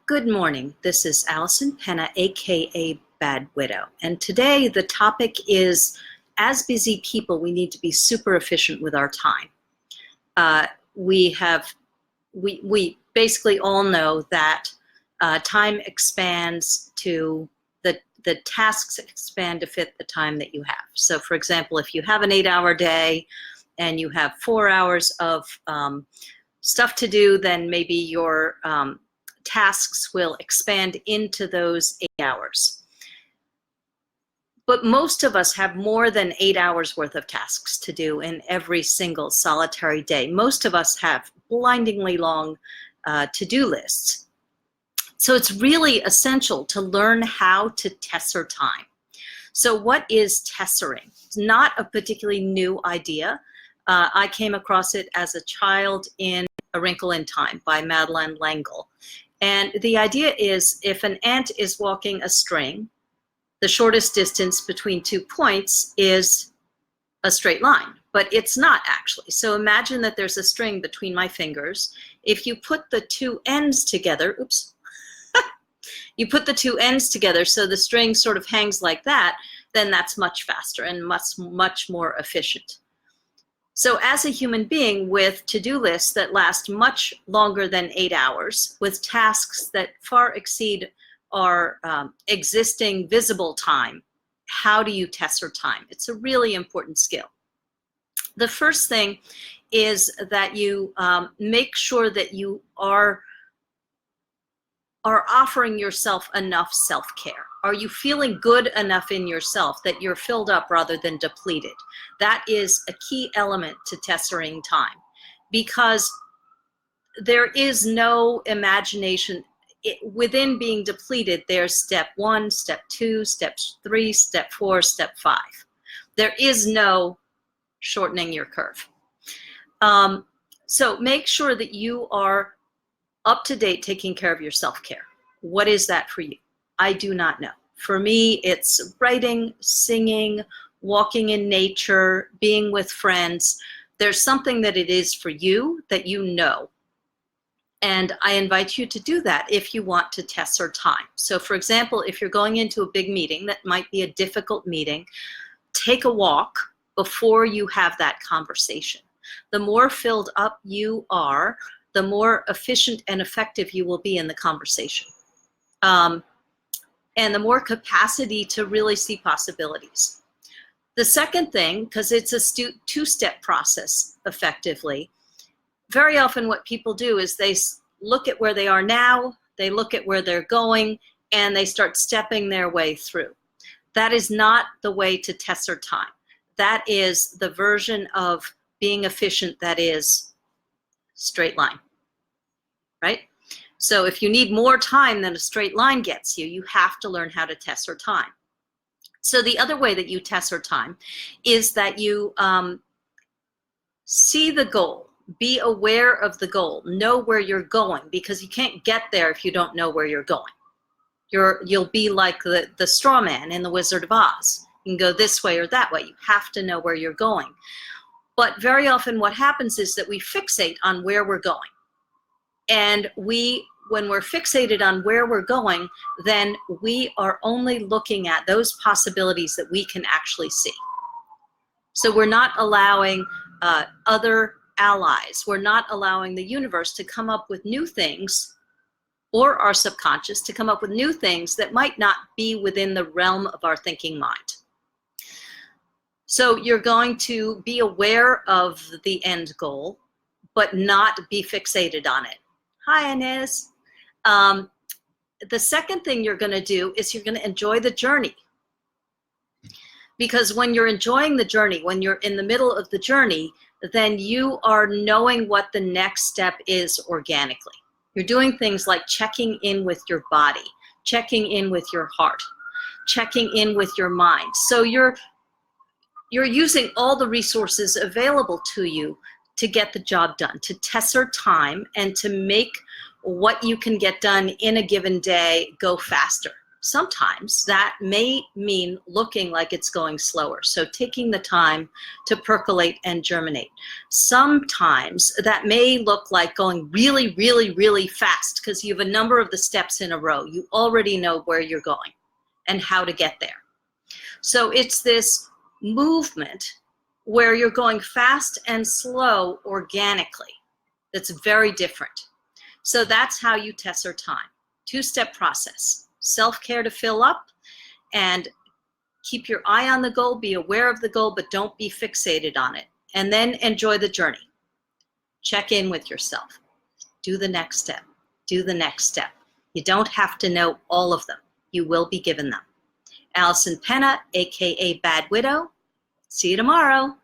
Good morning. This is Allison Penna, aka Bad Widow. And today the topic is, as busy people, we need to be super efficient with our time. We basically all know that time expands to the tasks expand to fit the time that you have. So for example, if you have an 8-hour day and you have 4 hours of stuff to do, then maybe your tasks will expand into those 8 hours. But most of us have more than 8 hours worth of tasks to do in every single solitary day. Most of us have blindingly long to-do lists. So it's really essential to learn how to tesser time. So what is tessering? It's not a particularly new idea. I came across it as a child in A Wrinkle in Time by Madeleine L'Engle. And the idea is, if an ant is walking a string, the shortest distance between 2 points is a straight line, but it's not actually. So imagine that there's a string between my fingers. If you put the two ends together, you put the two ends together so the string sort of hangs like that, then that's much faster and much more efficient. So as a human being with to-do lists that last much longer than 8 hours, with tasks that far exceed our existing visible time, how do you tesser time? It's a really important skill. The first thing is that you make sure that you are offering yourself enough self-care. Are you feeling good enough in yourself that you're filled up rather than depleted? That is a key element to tessering time, because there is no imagination. Within being depleted, there's step 1, step 2, step 3, step 4, step 5. There is no shortening your curve. So make sure that you are up to date taking care of your self-care. What is that for you? I do not know. For me, it's writing, singing, walking in nature, being with friends. There's something that it is for you that you know. And I invite you to do that if you want to tesser time. So for example, if you're going into a big meeting that might be a difficult meeting, take a walk before you have that conversation. The more filled up you are, the more efficient and effective you will be in the conversation. And the more capacity to really see possibilities. The second thing, because it's a two-step process effectively, very often what people do is they look at where they are now, they look at where they're going, and they start stepping their way through. That is not the way to tesser time. That is the version of being efficient that is straight line, right? So if you need more time than a straight line gets you, you have to learn how to tesser time. So the other way that you tesser time is that you see the goal, be aware of the goal, know where you're going, because you can't get there if you don't know where you're going. You'll be like the straw man in The Wizard of Oz. You can go this way or that way. You have to know where you're going. But very often what happens is that we fixate on where we're going. And when we're fixated on where we're going, then we are only looking at those possibilities that we can actually see. So we're not allowing other allies. We're not allowing the universe to come up with new things, or our subconscious to come up with new things that might not be within the realm of our thinking mind. So you're going to be aware of the end goal, but not be fixated on it. Hi, Inez. The second thing you're going to do is you're going to enjoy the journey. Because when you're enjoying the journey, when you're in the middle of the journey, then you are knowing what the next step is organically. You're doing things like checking in with your body, checking in with your heart, checking in with your mind. So you're using all the resources available to you to get the job done, to tesser time, and to make what you can get done in a given day go faster. Sometimes that may mean looking like it's going slower, so taking the time to percolate and germinate. Sometimes that may look like going really, really, really fast because you have a number of the steps in a row. You already know where you're going and how to get there. So it's this movement where you're going fast and slow organically that's very different. So that's how you Tesser time. Two-step process. Self-care to fill up and keep your eye on the goal, be aware of the goal, but don't be fixated on it. And then enjoy the journey. Check in with yourself. Do the next step. Do the next step. You don't have to know all of them. You will be given them. Allison Penna, aka Bad Widow. See you tomorrow.